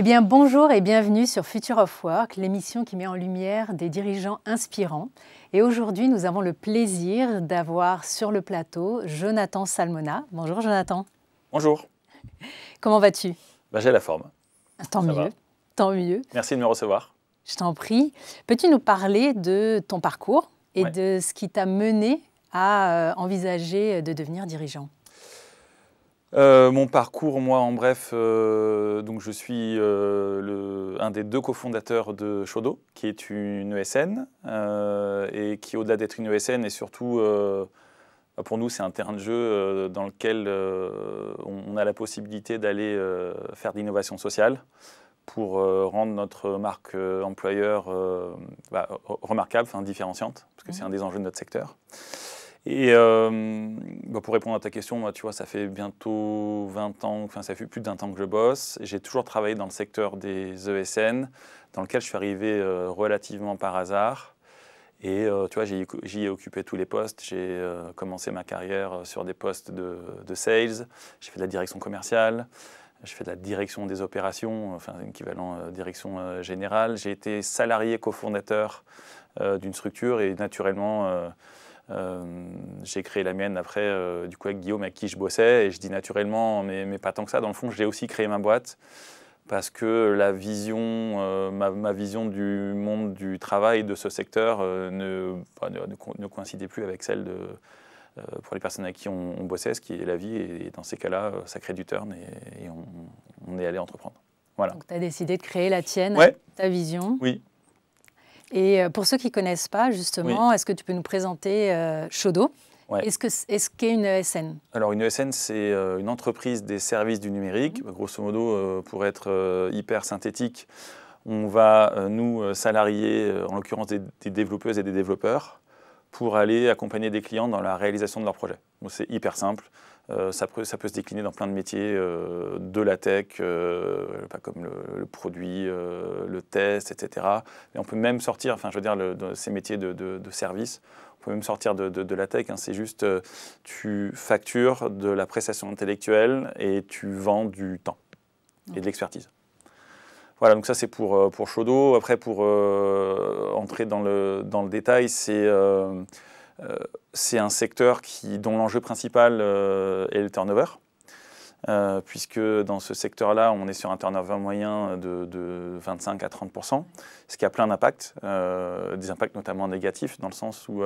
bien, bonjour et bienvenue sur Future of Work, l'émission qui met en lumière des dirigeants inspirants. Et aujourd'hui, nous avons le plaisir d'avoir sur le plateau Jonathan Salmona. Bonjour Jonathan. Bonjour. Comment vas-tu? J'ai la forme. Tant mieux, tant mieux. Merci de me recevoir. Je t'en prie. Peux-tu nous parler de ton parcours et de ce qui t'a mené à envisager de devenir dirigeant? Mon parcours, moi, en bref, donc je suis un des deux cofondateurs de Shodo, qui est une ESN, et qui, au-delà d'être une ESN, est surtout, pour nous, c'est un terrain de jeu dans lequel on a la possibilité d'aller faire de l'innovation sociale pour rendre notre marque employeur remarquable, différenciante, parce que c'est un des enjeux de notre secteur. Et pour répondre à ta question, moi, tu vois, ça fait bientôt 20 ans, ça fait plus de 20 ans que je bosse. J'ai toujours travaillé dans le secteur des ESN, dans lequel je suis arrivé relativement par hasard. Et tu vois, j'y ai occupé tous les postes. J'ai commencé ma carrière sur des postes de sales. J'ai fait de la direction commerciale. J'ai fait de la direction des opérations, l'équivalent direction générale. J'ai été salarié cofondateur d'une structure et naturellement... j'ai créé la mienne après, du coup avec Guillaume avec qui je bossais, et je dis naturellement, mais pas tant que ça. Dans le fond, j'ai aussi créé ma boîte parce que la vision, ma vision du monde du travail de ce secteur ne coïncidait plus avec celle pour les personnes avec qui on bossait, ce qui est la vie, et dans ces cas-là, ça crée du turn et on est allé entreprendre. Voilà. Donc tu as décidé de créer la tienne, ta vision. Oui. Et pour ceux qui ne connaissent pas, justement, est-ce que tu peux nous présenter Shodo? Est-ce qu'est une ESN? Alors, une ESN, c'est une entreprise des services du numérique. Grosso modo, pour être hyper synthétique, on va, nous, salarier, en l'occurrence des développeuses et des développeurs, pour aller accompagner des clients dans la réalisation de leurs projets. Donc, c'est hyper simple. Ça peut se décliner dans plein de métiers, de la tech, comme le produit, le test, etc. Mais on peut même sortir, ces métiers de service, on peut même sortir de la tech. C'est juste, tu factures de la prestation intellectuelle et tu vends du temps et de l'expertise. Voilà, donc ça c'est pour Shodo. Après, pour entrer dans le détail, c'est un secteur dont l'enjeu principal est le turnover, puisque dans ce secteur-là, on est sur un turnover moyen de 25 à 30%, ce qui a plein d'impacts, des impacts notamment négatifs, dans le sens où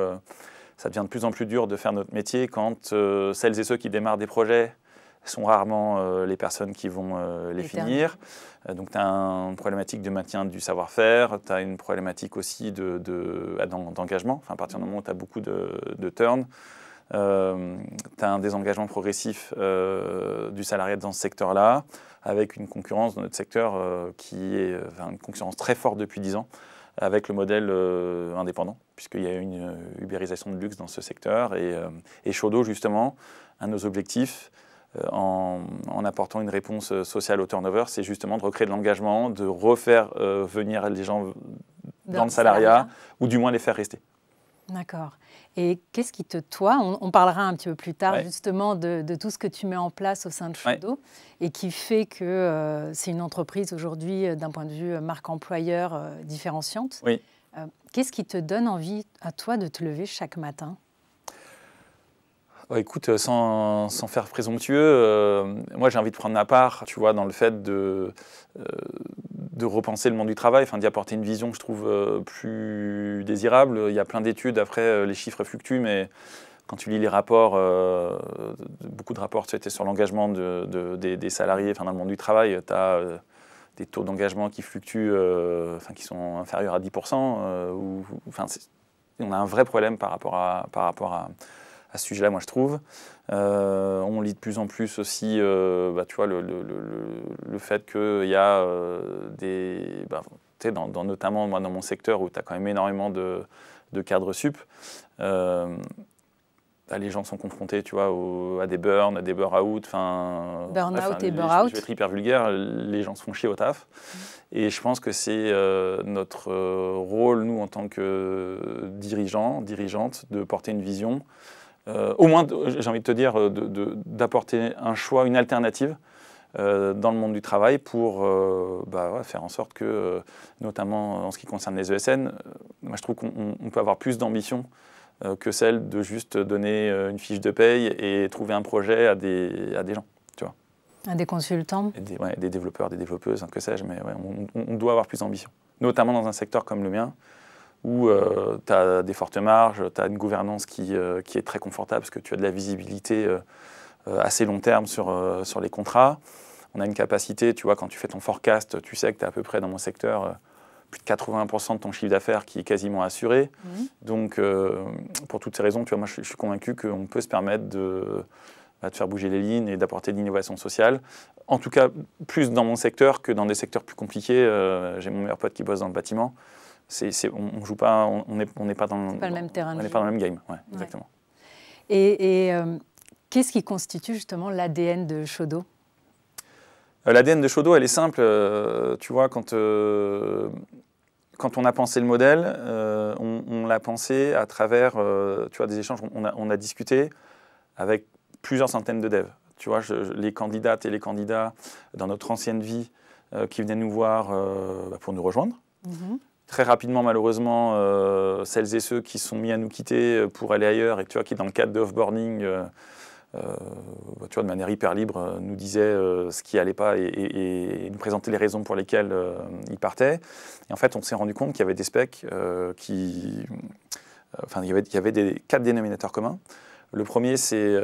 ça devient de plus en plus dur de faire notre métier quand celles et ceux qui démarrent des projets sont rarement les personnes qui vont les finir. Donc tu as une problématique de maintien du savoir-faire, tu as une problématique aussi d'engagement, à partir du moment où tu as beaucoup de turn. Tu as un désengagement progressif du salarié dans ce secteur-là, avec une concurrence dans notre secteur qui est une concurrence très forte depuis 10 ans, avec le modèle indépendant, puisqu'il y a une ubérisation de luxe dans ce secteur. Et Shodo, justement, un de nos objectifs, en apportant une réponse sociale au turnover, c'est justement de recréer de l'engagement, de refaire venir les gens dans le salariat, ou du moins les faire rester. D'accord. Et qu'est-ce qui on parlera un petit peu plus tard justement de tout ce que tu mets en place au sein de Shodo et qui fait que c'est une entreprise aujourd'hui d'un point de vue marque employeur différenciante. Oui. Qu'est-ce qui te donne envie à toi de te lever chaque matin? Écoute, sans faire présomptueux, moi j'ai envie de prendre ma part, tu vois, dans le fait de repenser le monde du travail, d'y apporter une vision que je trouve plus désirable. Il y a plein d'études, après les chiffres fluctuent, mais quand tu lis les rapports, beaucoup de rapports sur l'engagement des salariés dans le monde du travail, tu as des taux d'engagement qui fluctuent, qui sont inférieurs à 10%. On a un vrai problème par rapport à ce sujet-là, moi je trouve. On lit de plus en plus aussi tu vois, le fait qu'il y a notamment moi, dans mon secteur où tu as quand même énormément de cadres sup, les gens sont confrontés, tu vois, à des burn, à des burn-out. Burn-out et burn-out. Je vais être hyper vulgaire, les gens se font chier au taf. Et je pense que c'est notre rôle, nous, en tant que dirigeants, dirigeantes, de porter une vision. Au moins, j'ai envie de te dire, d'apporter un choix, une alternative dans le monde du travail pour faire en sorte que, notamment en ce qui concerne les ESN, moi je trouve qu'on peut avoir plus d'ambition que celle de juste donner une fiche de paye et trouver un projet à des gens, tu vois. À des consultants. Des développeurs, des développeuses, que sais-je, mais on doit avoir plus d'ambition. Notamment dans un secteur comme le mien, où tu as des fortes marges, tu as une gouvernance qui est très confortable, parce que tu as de la visibilité assez long terme sur les contrats. On a une capacité, tu vois, quand tu fais ton forecast, tu sais que tu es à peu près dans mon secteur, plus de 80% de ton chiffre d'affaires qui est quasiment assuré. Donc, pour toutes ces raisons, tu vois, moi je suis convaincu qu'on peut se permettre de faire bouger les lignes et d'apporter de l'innovation sociale. En tout cas, plus dans mon secteur que dans des secteurs plus compliqués. J'ai mon meilleur pote qui bosse dans le bâtiment. On joue pas, on n'est pas dans le même terrain. On n'est pas dans le même game, exactement. Et qu'est-ce qui constitue justement l'ADN de Chaudot? L'ADN de Chaudot, elle est simple. Tu vois, quand on a pensé le modèle, on l'a pensé à travers tu vois, des échanges. On a discuté avec plusieurs centaines de devs. Tu vois, les candidates et les candidats dans notre ancienne vie qui venaient nous voir pour nous rejoindre. Très rapidement, malheureusement, celles et ceux qui sont mis à nous quitter pour aller ailleurs et tu vois, qui, dans le cadre de off-boarding, tu vois, de manière hyper libre, nous disaient ce qui n'allait pas et nous présentaient les raisons pour lesquelles ils partaient. Et en fait, on s'est rendu compte qu'il y avait des specs il y avait 4 dénominateurs communs. Le premier, c'est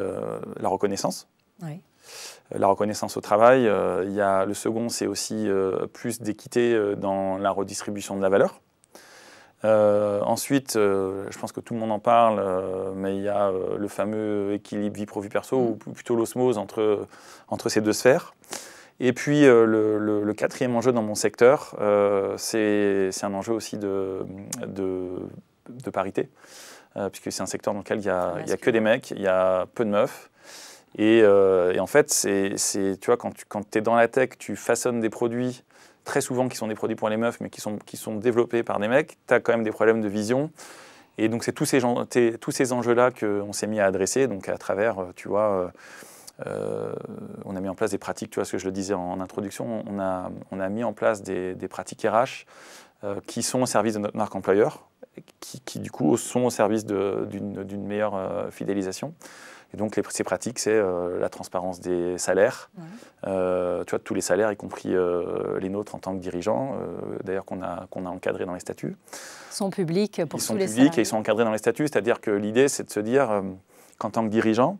la reconnaissance. Oui. La reconnaissance au travail. Le second, c'est aussi plus d'équité dans la redistribution de la valeur. Ensuite, je pense que tout le monde en parle, mais il y a le fameux équilibre vie pro-vie perso, ou plutôt l'osmose entre ces deux sphères. Et puis, le quatrième enjeu dans mon secteur, c'est un enjeu aussi de parité, puisque c'est un secteur dans lequel il n'y a que des mecs, il y a peu de meufs. Et en fait, tu vois, quand tu es dans la tech, tu façonnes des produits, très souvent qui sont des produits pour les meufs, mais qui sont développés par des mecs, tu as quand même des problèmes de vision. Et donc, c'est tous ces enjeux-là qu'on s'est mis à adresser, donc à travers, tu vois, on a mis en place des pratiques, tu vois, ce que je le disais en introduction, on a mis en place des pratiques RH qui sont au service de notre marque employeur, qui du coup sont au service d'une meilleure fidélisation. Et donc, ces pratiques, c'est la transparence des salaires, tu vois, tous les salaires, y compris les nôtres en tant que dirigeants, d'ailleurs qu'on a encadrés dans les statuts. Ils sont publics pour tous les salariés. Ils sont publics et ils sont encadrés dans les statuts, c'est-à-dire que l'idée, c'est de se dire qu'en tant que dirigeant,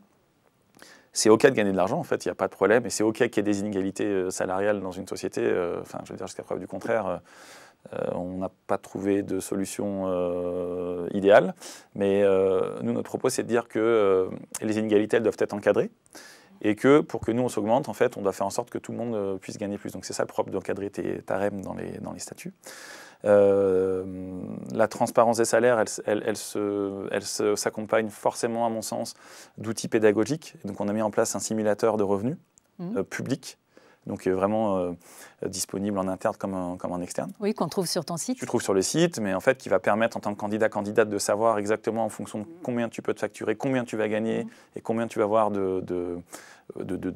c'est OK de gagner de l'argent, en fait, il n'y a pas de problème, et c'est OK qu'il y ait des inégalités salariales dans une société, je veux dire, jusqu'à preuve du contraire. On n'a pas trouvé de solution idéale, mais nous, notre propos, c'est de dire que les inégalités, elles doivent être encadrées et que pour que nous, on s'augmente, en fait, on doit faire en sorte que tout le monde puisse gagner plus. Donc, c'est ça le propre d'encadrer ta REM dans les statuts. La transparence des salaires, elle s'accompagne forcément, à mon sens, d'outils pédagogiques. Donc, on a mis en place un simulateur de revenus public. Donc vraiment disponible en interne comme en externe. Oui, qu'on trouve sur ton site. Tu trouves sur le site, mais en fait qui va permettre en tant que candidate de savoir exactement en fonction de combien tu peux te facturer, combien tu vas gagner et combien tu vas avoir de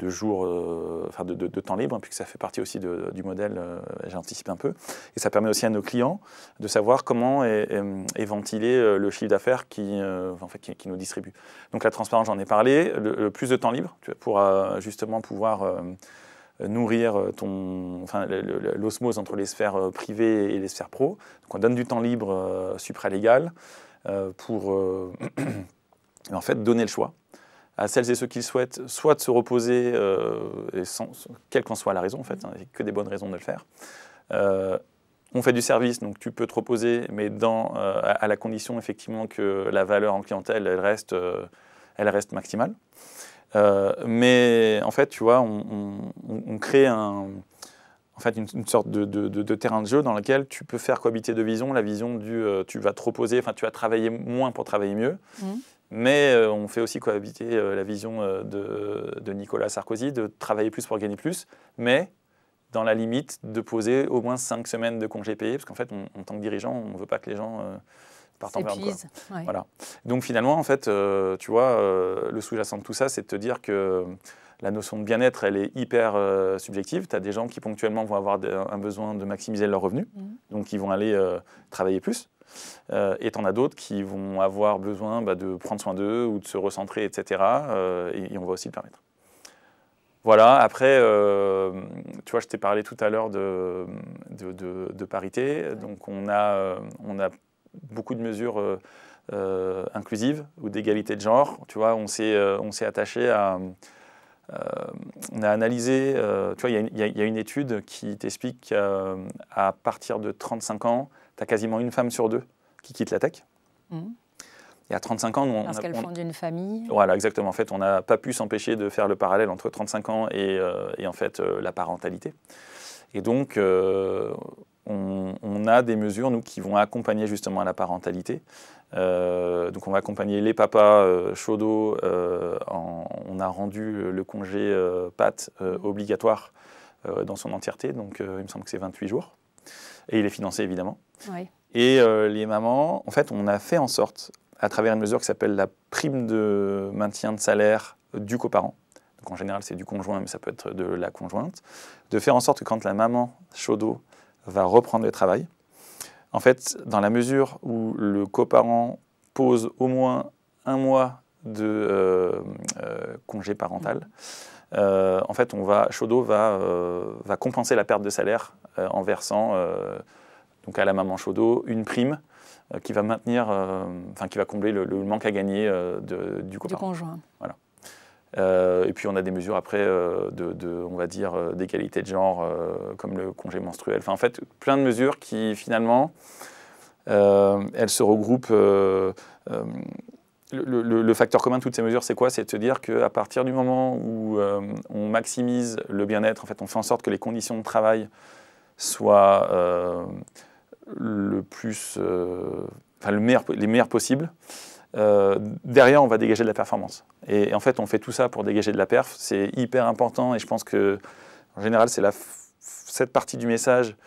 jours, de temps libre, puisque ça fait partie aussi du modèle, j'anticipe un peu. Et ça permet aussi à nos clients de savoir comment est ventilé le chiffre d'affaires qui nous distribue. Donc la transparence, j'en ai parlé, le plus de temps libre pour justement pouvoir nourrir l'osmose entre les sphères privées et les sphères pro. Donc on donne du temps libre supralégal pour en fait donner le choix à celles et ceux qui le souhaitent, soit de se reposer, quelle qu'en soit la raison en fait, il n'y a que des bonnes raisons de le faire. On fait du service, donc tu peux te reposer, mais à la condition effectivement que la valeur en clientèle elle reste maximale. Mais en fait, tu vois, on crée une sorte de terrain de jeu dans lequel tu peux faire cohabiter deux visions. La vision tu vas te reposer, tu vas travailler moins pour travailler mieux. Mais on fait aussi cohabiter la vision de Nicolas Sarkozy de travailler plus pour gagner plus, mais dans la limite de poser au moins 5 semaines de congés payés, parce qu'en fait, en tant que dirigeant, on ne veut pas que les gens partent en burn. Voilà. Donc finalement, en fait, tu vois, le sous-jacent de tout ça, c'est de te dire que la notion de bien-être, elle est hyper subjective. Tu as des gens qui ponctuellement vont avoir un besoin de maximiser leurs revenus, donc ils vont aller travailler plus. Et tu en as d'autres qui vont avoir besoin de prendre soin d'eux ou de se recentrer, etc. Et on va aussi le permettre. Voilà, après, tu vois, je t'ai parlé tout à l'heure de parité. Donc on a beaucoup de mesures inclusive ou d'égalité de genre. Tu vois, on s'est attaché à... on a analysé... tu vois, il y a une étude qui t'explique qu'à partir de 35 ans, tu as quasiment une femme sur deux qui quitte la tech. Et à 35 ans... Parce qu'elles fondent une famille. Voilà, exactement. En fait, on n'a pas pu s'empêcher de faire le parallèle entre 35 ans et en fait, la parentalité. Et donc... on a des mesures, nous, qui vont accompagner justement à la parentalité. Donc on va accompagner les papas chauds. On a rendu le congé PAT obligatoire dans son entièreté. Donc il me semble que c'est 28 jours. Et il est financé, évidemment. Oui. Et les mamans, en fait, on a fait en sorte, à travers une mesure qui s'appelle la prime de maintien de salaire du coparent, donc en général c'est du conjoint, mais ça peut être de la conjointe, de faire en sorte que quand la maman chaudo va reprendre le travail, en fait, dans la mesure où le coparent pose au moins un mois de congé parental, en fait, Chaudo va compenser la perte de salaire en versant donc à la maman Chaudo une prime qui va maintenir, qui va combler le manque à gagner du coparent. Du conjoint. Voilà. Et puis on a des mesures après on va dire, d'égalité de genre, comme le congé menstruel. Enfin, en fait, plein de mesures qui finalement, elles se regroupent. Le facteur commun de toutes ces mesures, c'est quoi? C'est de se dire qu'à partir du moment où on maximise le bien-être, en fait, on fait en sorte que les conditions de travail soient les meilleures possibles. Derrière, on va dégager de la performance. Et en fait, on fait tout ça pour dégager de la perf. C'est hyper important et je pense que, en général, cette partie du message,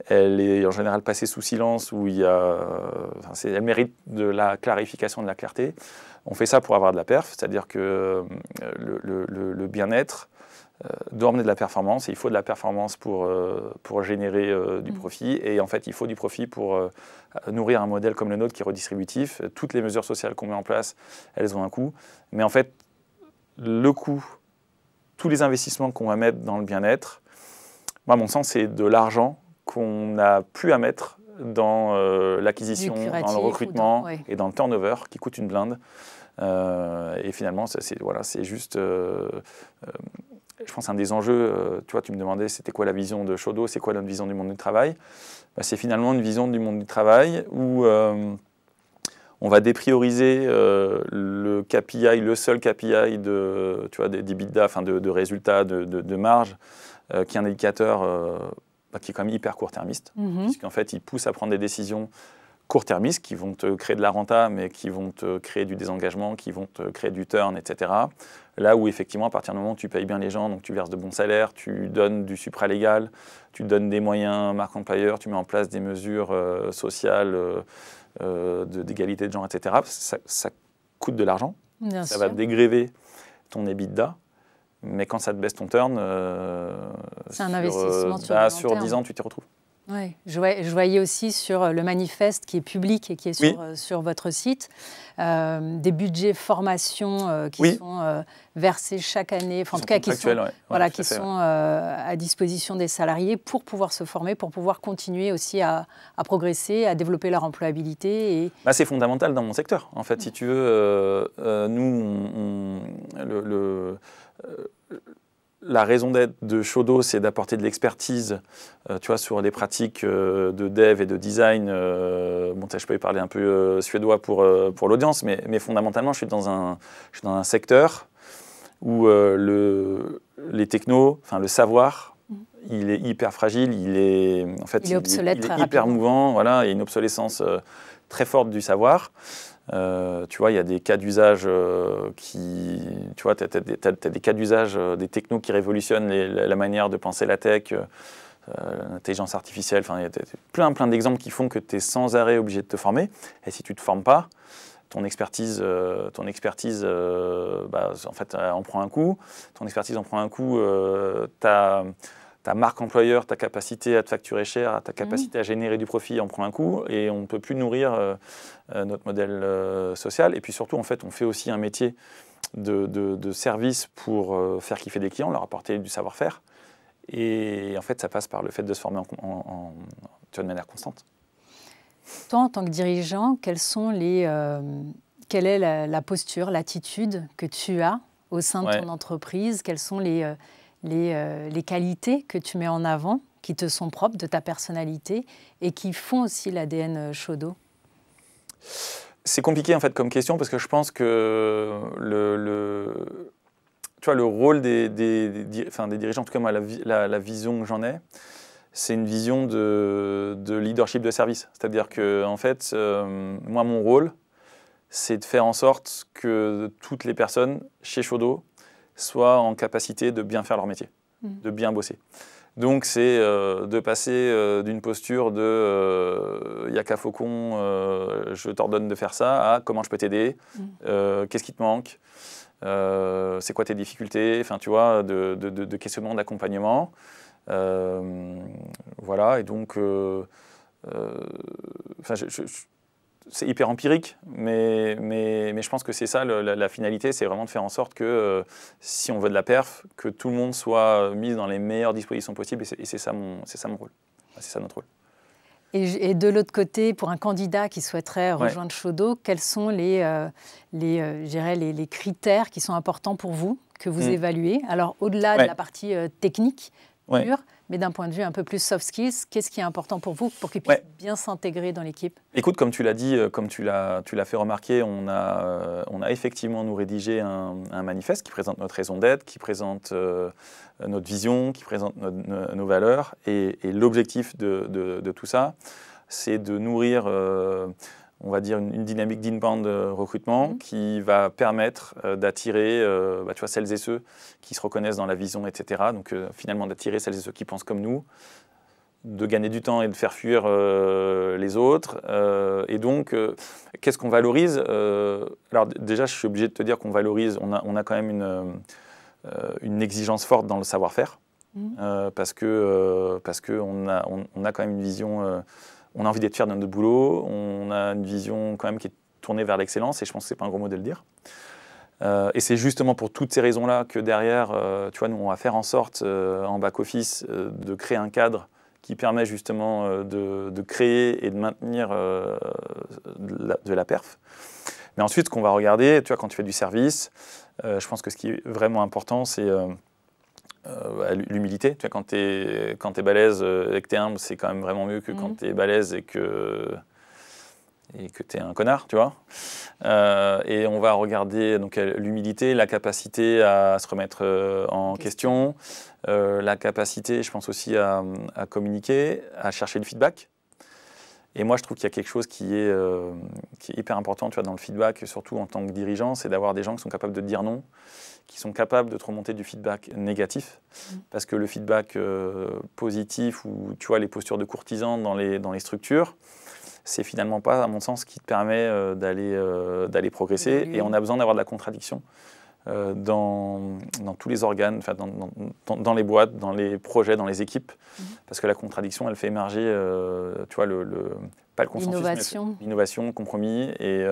elle est en général passée sous silence, où elle mérite de la clarification, de la clarté. On fait ça pour avoir de la perf, c'est-à-dire que le bien-être doit emmener de la performance, et il faut de la performance pour générer du profit, et en fait il faut du profit pour nourrir un modèle comme le nôtre qui est redistributif. Toutes les mesures sociales qu'on met en place, elles ont un coût, mais en fait le coût, tous les investissements qu'on va mettre dans le bien-être, moi à mon sens c'est de l'argent qu'on n'a plus à mettre dans l'acquisition, dans le recrutement et dans le turnover qui coûte une blinde, et finalement c'est juste... je pense un des enjeux, tu vois, tu me demandais c'était quoi la vision de Chaudo, c'est quoi notre vision du monde du travail. C'est finalement une vision du monde du travail où on va déprioriser le KPI, le seul KPI d'EBITDA, enfin de résultats, de marge, qui est un indicateur qui est quand même hyper court-termiste, puisqu'en fait il pousse à prendre des décisions court-termistes qui vont te créer de la renta, mais qui vont te créer du désengagement, qui vont te créer du turn, etc. Là où effectivement, à partir du moment où tu payes bien les gens, donc tu verses de bons salaires, tu donnes du supralégal, tu donnes des moyens marque employeur, tu mets en place des mesures sociales d'égalité de genre, etc. Ça coûte de l'argent, ça va dégréver ton EBITDA, mais quand ça te baisse ton turn, c'est un investissement sur 10 ans, tu t'y retrouves. Oui, je voyais aussi sur le manifeste qui est public et qui est sur votre site, des budgets formation qui sont versés chaque année, enfin, en tout cas qui sont à disposition des salariés pour pouvoir se former, pour pouvoir continuer aussi à progresser, à développer leur employabilité. C'est fondamental dans mon secteur. En fait, si tu veux, nous, la raison d'être de Chaudo, c'est d'apporter de l'expertise, tu vois, sur les pratiques de dev et de design. Je peux y parler un peu suédois pour l'audience, mais fondamentalement, je suis dans un secteur où les technos, enfin le savoir, il est hyper fragile, il est obsolète, il est hyper mouvant. Voilà, il y a une obsolescence très forte du savoir. Tu vois, il y a des cas d'usage tu vois, t'as des cas d'usage des technos qui révolutionnent la manière de penser la tech, l'intelligence artificielle. Enfin, il y a plein d'exemples qui font que tu es sans arrêt obligé de te former. Et si tu ne te formes pas, ton expertise en fait, en prend un coup. Ton expertise en prend un coup. Ta marque employeur, ta capacité à te facturer cher, ta capacité à générer du profit en prend un coup. Et on ne peut plus nourrir notre modèle social. Et puis surtout, en fait, on fait aussi un métier de service pour faire kiffer des clients, leur apporter du savoir-faire. Et en fait, ça passe par le fait de se former de manière constante. Toi, en tant que dirigeant, quelle est la posture, l'attitude que tu as au sein de ton entreprise? Quelles sont les qualités que tu mets en avant, qui te sont propres de ta personnalité et qui font aussi l'ADN Chaudeau? C'est compliqué en fait comme question parce que je pense que tu vois, le rôle des dirigeants, en tout cas moi la vision que j'en ai, c'est une vision de leadership de service. C'est-à-dire que en fait, moi mon rôle, c'est de faire en sorte que toutes les personnes chez Chaudeau soient en capacité de bien faire leur métier, de bien bosser. Donc c'est de passer d'une posture de « Yaka Faucon, je t'ordonne de faire ça » à « Comment je peux t'aider ? Qu'est-ce qui te manque ? C'est quoi tes difficultés ?» Enfin, tu vois, de questionnement, d'accompagnement. Voilà, et donc c'est hyper empirique, mais je pense que c'est ça la finalité, c'est vraiment de faire en sorte que si on veut de la perf, que tout le monde soit mis dans les meilleures dispositions possibles, et c'est ça mon rôle, c'est ça notre rôle. Et de l'autre côté, pour un candidat qui souhaiterait rejoindre Chaudeau, quels sont les critères qui sont importants pour vous, que vous évaluez? Alors, au-delà de la partie technique pure, mais d'un point de vue un peu plus soft skills, qu'est-ce qui est important pour vous pour qu'ils puissent bien s'intégrer dans l'équipe? Écoute, comme tu l'as dit, comme tu l'as fait remarquer, on a effectivement nous rédigé un manifeste qui présente notre raison d'être, qui présente notre vision, qui présente nos valeurs. Et l'objectif de tout ça, c'est de nourrir, on va dire, une dynamique d'inbound recrutement qui va permettre d'attirer tu vois, celles et ceux qui se reconnaissent dans la vision, etc. Donc finalement d'attirer celles et ceux qui pensent comme nous, de gagner du temps et de faire fuir les autres. Et donc, qu'est-ce qu'on valorise? Alors déjà, je suis obligé de te dire qu'on valorise, on a quand même une exigence forte dans le savoir-faire, parce qu'on a quand même une vision... on a envie d'être fier de notre boulot, on a une vision quand même qui est tournée vers l'excellence, et je pense que ce n'est pas un gros mot de le dire. Et c'est justement pour toutes ces raisons-là que derrière, tu vois, nous, on va faire en sorte, en back-office, de créer un cadre qui permet justement de créer et de maintenir de la perf. Mais ensuite, ce qu'on va regarder, tu vois, quand tu fais du service, je pense que ce qui est vraiment important, c'est l'humilité. Tu vois, quand tu es balèze et que tu es humble, c'est quand même vraiment mieux que quand tu es balèze et que tu es un connard, tu vois. Et on va regarder donc l'humilité, la capacité à se remettre en question, la capacité, je pense aussi à communiquer, à chercher le feedback. Et moi, je trouve qu'il y a quelque chose qui est hyper important, tu vois, dans le feedback, surtout en tant que dirigeant, c'est d'avoir des gens qui sont capables de te dire non, qui sont capables de te remonter du feedback négatif, parce que le feedback positif ou, tu vois, les postures de courtisan dans les structures, c'est finalement pas, à mon sens, ce qui te permet d'aller progresser. Et on a besoin d'avoir de la contradiction dans tous les organes, dans les boîtes, dans les projets, dans les équipes, parce que la contradiction, elle fait émerger, tu vois, pas le consensus, mais l'innovation, le compromis, et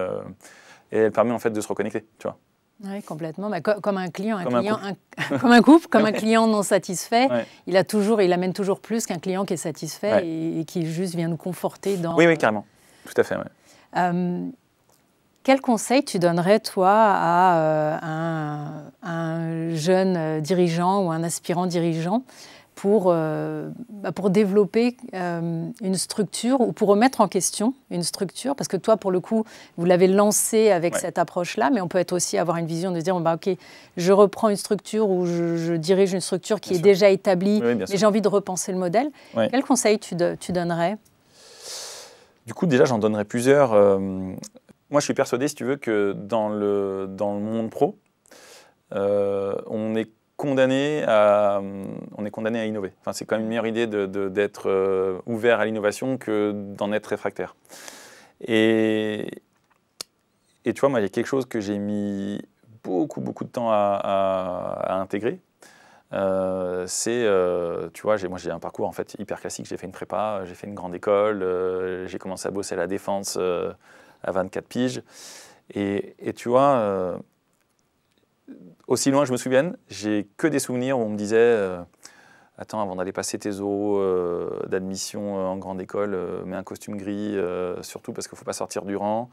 elle permet en fait de se reconnecter, tu vois. Oui, complètement. Bah, comme un client, comme un couple, comme un client non satisfait, il amène toujours plus qu'un client qui est satisfait et qui juste vient nous conforter dans... Oui, carrément. Tout à fait, Quel conseil tu donnerais, toi, à un jeune dirigeant ou un aspirant dirigeant pour développer une structure ou pour remettre en question une structure? Parce que toi, pour le coup, vous l'avez lancé avec cette approche-là, mais on peut aussi avoir une vision de se dire, OK, je reprends une structure ou je dirige une structure qui est déjà établie, mais j'ai envie de repenser le modèle. Quel conseil tu donnerais? Du coup, déjà, j'en donnerais plusieurs. Moi, je suis persuadé, si tu veux, que dans le monde pro, on est condamné à innover. Enfin, c'est quand même une meilleure idée d'être ouvert à l'innovation que d'en être réfractaire. Et Et tu vois, moi, il y a quelque chose que j'ai mis beaucoup de temps à intégrer. Tu vois, moi j'ai un parcours en fait hyper classique. J'ai fait une prépa, j'ai fait une grande école, j'ai commencé à bosser à la Défense à 24 piges. Et tu vois, aussi loin que je me souvienne, j'ai que des souvenirs où on me disait attends, avant d'aller passer tes oraux d'admission en grande école, mets un costume gris, surtout parce qu'il ne faut pas sortir du rang.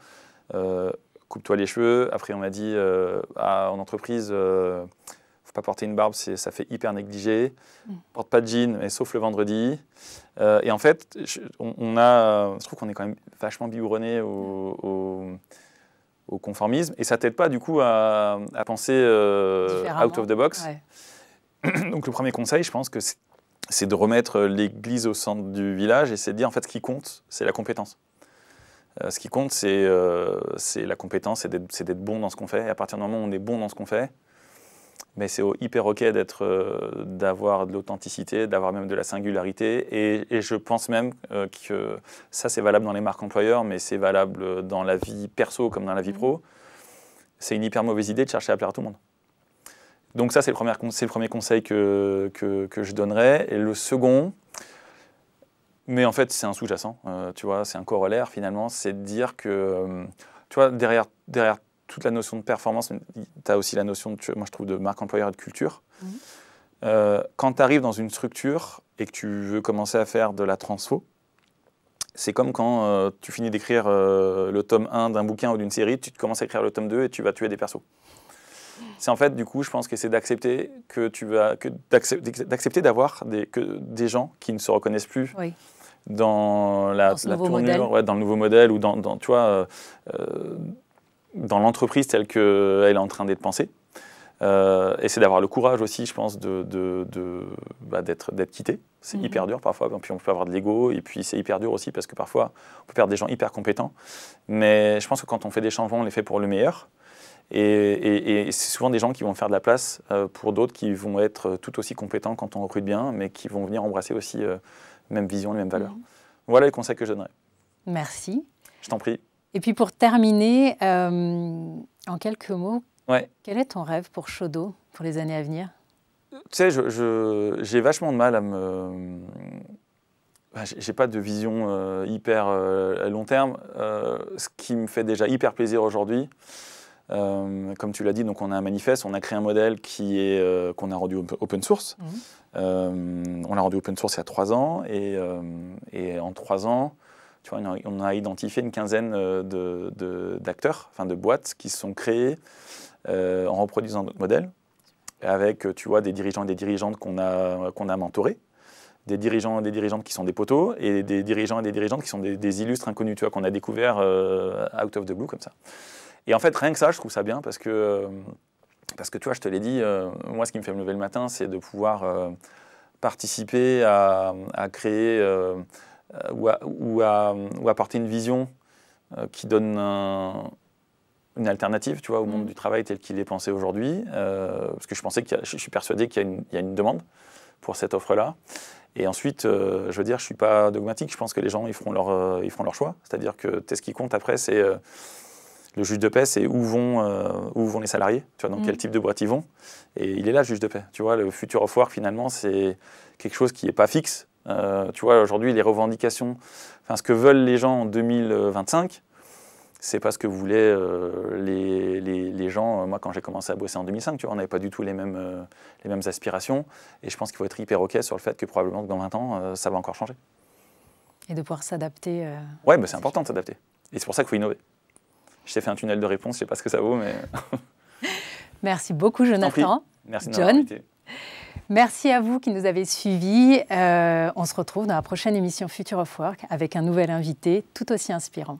Coupe-toi les cheveux. Après, on m'a dit en entreprise, faut pas porter une barbe, ça fait hyper négligé. Porte pas de jean, mais sauf le vendredi. Et en fait, je trouve qu'on est quand même vachement biberonné au conformisme, et ça t'aide pas du coup à penser out of the box. Ouais. Donc le premier conseil, je pense que c'est de remettre l'église au centre du village, et c'est de dire en fait ce qui compte, c'est la compétence. Ce qui compte, c'est la compétence, c'est d'être bon dans ce qu'on fait. Et à partir du moment où on est bon dans ce qu'on fait, mais c'est hyper OK d'avoir de l'authenticité, d'avoir même de la singularité. Et je pense même que ça, c'est valable dans les marques employeurs, mais c'est valable dans la vie perso comme dans la vie pro. C'est une hyper mauvaise idée de chercher à plaire à tout le monde. Donc ça, c'est le premier conseil que je donnerais. Et le second, mais en fait, c'est un sous-jacent, tu vois, c'est un corollaire finalement, c'est de dire que, tu vois, derrière toute la notion de performance, tu as aussi la notion, moi je trouve, de marque employeur et de culture. Quand tu arrives dans une structure et que tu veux commencer à faire de la transfo, c'est comme quand tu finis d'écrire le tome 1 d'un bouquin ou d'une série, tu commences à écrire le tome 2 et tu vas tuer des persos. C'est en fait, du coup, je pense que c'est d'accepter d'accepter d'avoir des gens qui ne se reconnaissent plus. Oui. Dans la tournure, ouais, dans le nouveau modèle, ou tu vois, dans l'entreprise telle qu'elle est en train d'être pensée. Et c'est d'avoir le courage aussi, je pense, d'être quitté. C'est hyper dur parfois, puis on peut avoir de l'ego, et puis c'est hyper dur aussi parce que parfois on peut perdre des gens hyper compétents. Mais je pense que quand on fait des changements, on les fait pour le meilleur. Et c'est souvent des gens qui vont faire de la place pour d'autres qui vont être tout aussi compétents quand on recrute bien, mais qui vont venir embrasser aussi même vision, les mêmes valeurs. Voilà les conseils que je donnerais. Merci. Je t'en prie. Et puis pour terminer, en quelques mots, quel est ton rêve pour Chaudeau pour les années à venir? Tu sais, j'ai vachement de mal à me... J'ai pas de vision hyper à long terme. Ce qui me fait déjà hyper plaisir aujourd'hui, comme tu l'as dit, donc on a un manifeste, on a créé un modèle qu'on a rendu open source. On l'a rendu open source il y a 3 ans, et en 3 ans, tu vois, on a identifié une quinzaine d'acteurs, enfin de boîtes qui se sont créées en reproduisant notre modèle, avec, tu vois, des dirigeants et des dirigeantes qu'on a mentorés, des dirigeants et des dirigeantes qui sont des poteaux, et des dirigeants et des dirigeantes qui sont des illustres inconnus, tu vois, qu'on a découverts out of the blue comme ça. Et en fait, rien que ça, je trouve ça bien parce que tu vois, je te l'ai dit, moi, ce qui me fait me lever le matin, c'est de pouvoir participer à créer ou à apporter une vision qui donne une alternative, tu vois, au monde du travail tel qu'il est pensé aujourd'hui. Parce que je suis persuadé qu'il y a une demande pour cette offre-là. Et ensuite, je veux dire, je ne suis pas dogmatique. Je pense que les gens, ils feront leur choix. C'est-à-dire que ce qui compte après, c'est... le juge de paix, c'est où vont les salariés, tu vois, dans quel type de boîte ils vont. Et il est là, le juge de paix. Tu vois, le future of work, finalement, c'est quelque chose qui n'est pas fixe. Tu vois, aujourd'hui, les revendications, enfin, ce que veulent les gens en 2025, c'est pas ce que voulaient les gens. Moi, quand j'ai commencé à bosser en 2005, tu vois, on n'avait pas du tout les mêmes aspirations. Et je pense qu'il faut être hyper OK sur le fait que probablement que dans 20 ans, ça va encore changer. Et de pouvoir s'adapter. Ouais, mais c'est important de s'adapter. Et c'est pour ça qu'il faut innover. Je t'ai fait un tunnel de réponse, je ne sais pas ce que ça vaut, mais... Merci beaucoup, Jonathan. Merci de m'avoir invité. Merci à vous qui nous avez suivis. On se retrouve dans la prochaine émission Future of Work avec un nouvel invité tout aussi inspirant.